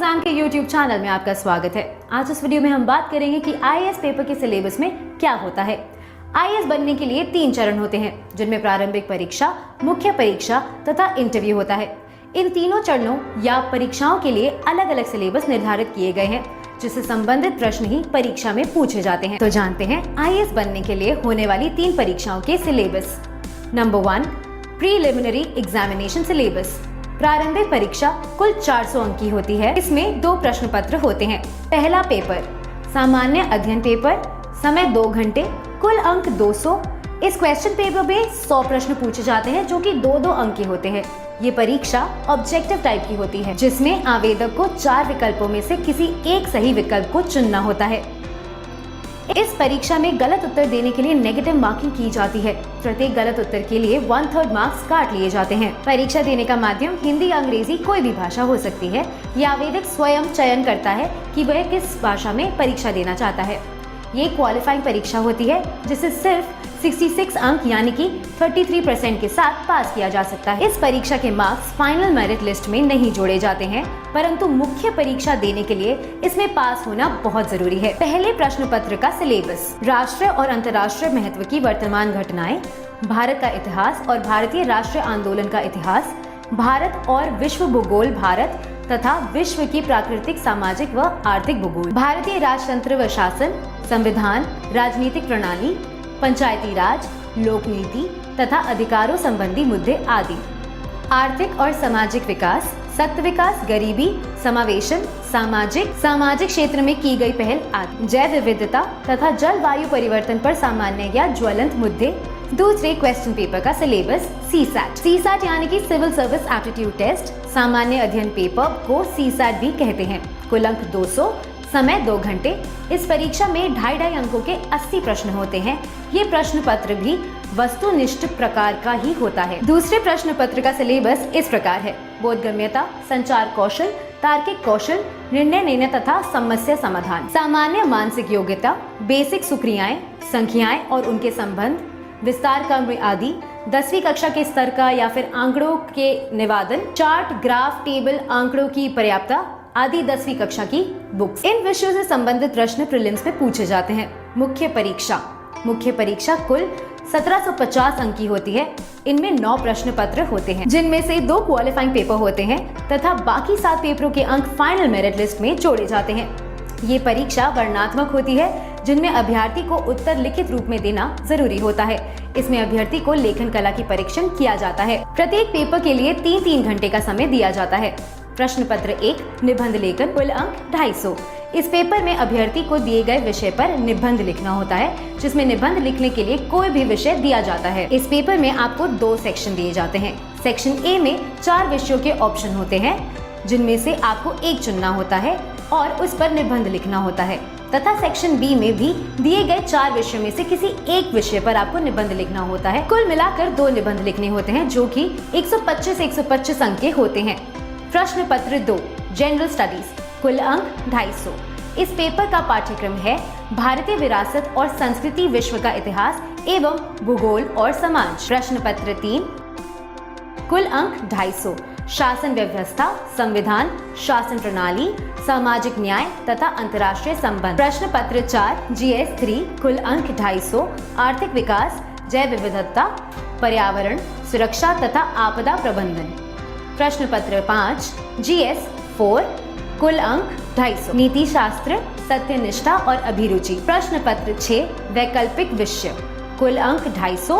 Exam के YouTube channel में आपका स्वागत है। आज इस वीडियो में हम बात करेंगे कि IAS पेपर के सिलेबस में क्या होता है। IAS बनने के लिए 3 चरण होते हैं, जिनमें प्रारंभिक परीक्षा, मुख्य परीक्षा तथा इंटरव्यू होता है। इन तीनों चरणों या परीक्षाओं के लिए अलग अलग सिलेबस निर्धारित किए गए हैं, जिससे संबंधित प्रश्न ही परीक्षा में पूछे जाते हैं। तो जानते हैं IAS बनने के लिए होने वाली 3 परीक्षाओं के syllabus. Number 1, preliminary examination syllabus. प्रारंभिक परीक्षा कुल 400 अंक की होती है। इसमें 2 प्रश्न पत्र होते हैं। पहला पेपर सामान्य अध्ययन पेपर, समय 2 घंटे, कुल अंक 200। इस क्वेश्चन पेपर में 100 प्रश्न पूछे जाते हैं, जो कि 2-2 अंक के होते हैं। ये परीक्षा ऑब्जेक्टिव टाइप की होती है, जिसमें आवेदक को 4 विकल्पों में से किसी एक सही विकल्प को चुनना होता है। इस परीक्षा में गलत उत्तर देने के लिए नेगेटिव मार्किंग की जाती है। प्रत्येक गलत उत्तर के लिए 1/3 मार्क्स काट लिए जाते हैं। परीक्षा देने का माध्यम हिंदी या अंग्रेजी कोई भी भाषा हो सकती है। यह आवेदक स्वयं चयन करता है कि वह किस भाषा में परीक्षा देना चाहता है। ये क्वालिफाइंग परीक्षा होती है, जिसे सिर्फ 66 अंक यानी कि 33% के साथ पास किया जा सकता है। इस परीक्षा के मार्क्स फाइनल मेरिट लिस्ट में नहीं जोड़े जाते हैं, परंतु मुख्य परीक्षा देने के लिए इसमें पास होना बहुत जरूरी है। पहले प्रश्न पत्र का सिलेबस। राष्ट्रीय और अंतर्राष्ट्रीय महत्व की वर्तमान घटनाएं, भारत का इतिहास और भारतीय राष्ट्रीय आंदोलन का इतिहास, भारत और विश्व भूगोल, भारत तथा विश्व की प्राकृतिक, सामाजिक व आर्थिक भूगोल, भारतीय राजतंत्र व शासन, संविधान, राजनीतिक प्रणाली, पंचायती राज, लोक नीति तथा अधिकारों संबंधी मुद्दे आदि। आर्थिक और सामाजिक विकास, सत्य विकास, गरीबी, समावेशन, सामाजिक क्षेत्र में की गई पहल आदि। जैव विविधता तथा जलवायु परिवर्तन पर सामान्य या ज्वलंत मुद्दे। दूसरे क्वेश्चन पेपर का सिलेबस। CSAT यानी कि सिविल सर्विस एप्टीट्यूड टेस्ट, सामान्य अध्ययन पेपर को CSAT भी कहते हैं। कुल अंक 200, समय 2 घंटे। इस परीक्षा में 2.5 अंकों के 80 प्रश्न होते हैं। ये प्रश्न पत्र भी वस्तुनिष्ठ प्रकार का ही होता है। दूसरे प्रश्न पत्र का सिलेबस इस प्रकार है: बोधगम्यता, संचार कौशल, तार्किक कौशल, निर्णय लेने तथा समस्या समाधान, सामान्य मानसिक योग्यता, बेसिक सुक्रियाएं, संख्याएं और उनके संबंध, विस्तार क्रम आदि, 10वीं कक्षा के स्तर का या फिर आंकड़ों के निवादन, चार्ट, ग्राफ, टेबल, आंकड़ों की पर्याप्तता आदि 10वीं कक्षा की बुक्स। इन विषयों से संबंधित प्रश्न प्रीलिम्स में पूछे जाते हैं। मुख्य परीक्षा कुल 1750 अंक की होती है। इनमें 9 प्रश्न पत्र होते हैं, जिनमें से 2 क्वालिफाइंग पेपर होते हैं तथा बाकी 7 पेपरों के अंक फाइनल मेरिट लिस्ट में जोड़े जाते हैं। ये परीक्षा वर्णनात्मक होती है, जिनमें अभ्यर्थी को उत्तर लिखित रूप में देना जरूरी होता है। इसमें अभ्यर्थी को लेखन कला की परीक्षण किया जाता है। प्रत्येक पेपर के लिए 3-3 घंटे का समय दिया जाता है। प्रश्न पत्र 1, निबंध लेखन, कुल अंक 250। इस पेपर में अभ्यर्थी को दिए गए विषय पर निबंध लिखना होता है, जिसमें निबंध लिखने के लिए कोई भी विषय दिया जाता है। इस पेपर में आपको 2 सेक्शन दिए जाते हैं। सेक्शन ए में 4 विषयों के ऑप्शन होते हैं, जिनमें से आपको एक चुनना होता है और उस पर निबंध लिखना होता है, तथा सेक्शन बी में भी दिए गए 4 विषयों में से किसी एक विषय पर आपको निबंध लिखना होता है। कुल मिलाकर 2 निबंध लिखने होते हैं, जो कि 125 अंक के होते हैं। प्रश्न पत्र 2, जनरल स्टडीज, कुल अंक 250। इस पेपर का पाठ्यक्रम है भारतीय विरासत और संस्कृति, विश्व का इतिहास एवं भूगोल और समाज। प्रश्न पत्र 3, कुल अंक 250, शासन व्यवस्था, संविधान, शासन प्रणाली, सामाजिक न्याय तथा अंतर्राष्ट्रीय संबंध। प्रश्न पत्र 4, GS 3, कुल अंक 250, आर्थिक विकास, जैव विविधता, पर्यावरण, सुरक्षा तथा आपदा प्रबंधन। प्रश्न पत्र 5, GS 4, कुल अंक 250, नीति शास्त्र, सत्यनिष्ठा और अभिरुचि। प्रश्न पत्र 6, वैकल्पिक विषय, कुल अंक 250।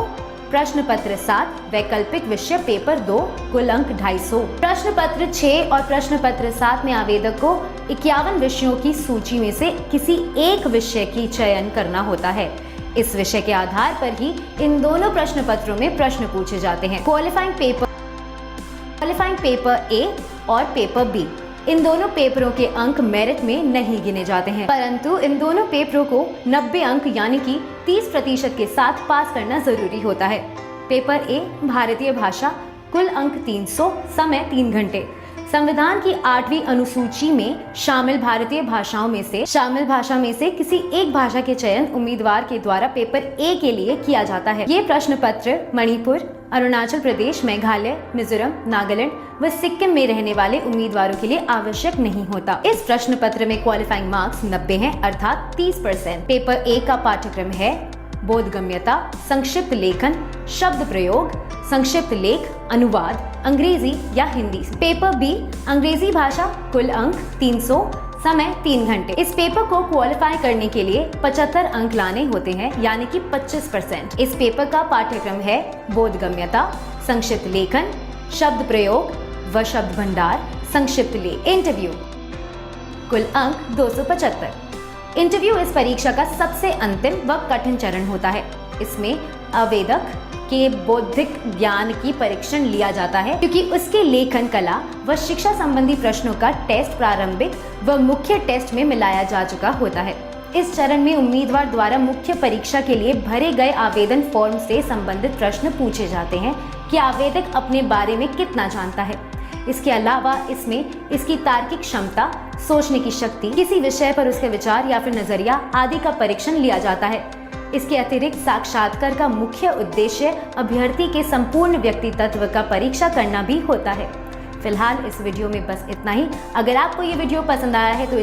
प्रश्न पत्र 7, वैकल्पिक विषय पेपर 2, कुल अंक 250। प्रश्न पत्र 6 और प्रश्न पत्र 7 में आवेदक को 51 विषयों की सूची में से किसी एक विषय की चयन करना होता है। इस विषय के आधार पर ही इन दोनों प्रश्न पत्रों में प्रश्न पूछे जाते हैं। क्वालिफाइंग पेपर ए और पेपर बी, इन दोनों पेपरों के अंक मेरिट में नहीं गिने जाते हैं, परंतु इन दोनों पेपरों को 90 अंक यानी कि 30% के साथ पास करना जरूरी होता है। पेपर ए, भारतीय भाषा, कुल अंक 300, समय 3 घंटे। संविधान की 8वीं अनुसूची में शामिल भारतीय भाषा में से किसी एक भाषा के चयन उम्मीदवार के द्वारा पेपर ए के लिए किया जाता है। ये प्रश्न पत्र मणिपुर, अरुणाचल प्रदेश, मेघालय, मिजोरम, नागालैंड व सिक्किम में रहने वाले उम्मीदवारों के लिए आवश्यक नहीं होता। इस प्रश्न पत्र में क्वालिफाइंग मार्क्स 90 हैं, अर्थात 30%। पेपर ए का पाठ्यक्रम है बोधगम्यता, संक्षिप्त लेखन, शब्द प्रयोग, संक्षिप्त लेख, अनुवाद, अंग्रेजी या हिंदी। पेपर बी अंग्रेजी भाषा, कुल अंक 300, समय 3 घंटे। इस पेपर को क्वालिफाई करने के लिए 75 अंक लाने होते हैं, यानी कि 25%। इस पेपर का पाठ्यक्रम है बोधगम्यता, संक्षिप्त लेखन, शब्द प्रयोग व शब्द भंडार, संक्षिप्त लेख। इंटरव्यू, कुल अंक 275। इंटरव्यू इस परीक्षा का सबसे अंतिम व कठिन चरण होता है। इसमें आवेदक के बौद्धिक ज्ञान की परीक्षण लिया जाता है, क्योंकि उसके लेखन कला व शिक्षा संबंधी प्रश्नों का टेस्ट प्रारंभिक व मुख्य टेस्ट में मिलाया जा चुका होता है। इस चरण में उम्मीदवार द्वारा मुख्य परीक्षा के लिए भरे गए आवेदन फॉर्म से संबंधित प्रश्न पूछे जाते हैं कि आवेदक अपने बारे में कितना जानता है। इसके अलावा इसमें इसकी तार्किक क्षमता, सोचने की शक्ति, किसी विषय पर उसके विचार या फिर नजरिया आदि का परीक्षण लिया जाता है। इसके अतिरिक्त साक्षात्कार का मुख्य उद्देश्य अभ्यर्थी के संपूर्ण व्यक्तित्व का परीक्षा करना भी होता है। फिलहाल इस वीडियो में बस इतना ही। अगर आपको ये वीडियो पसंद आया है तो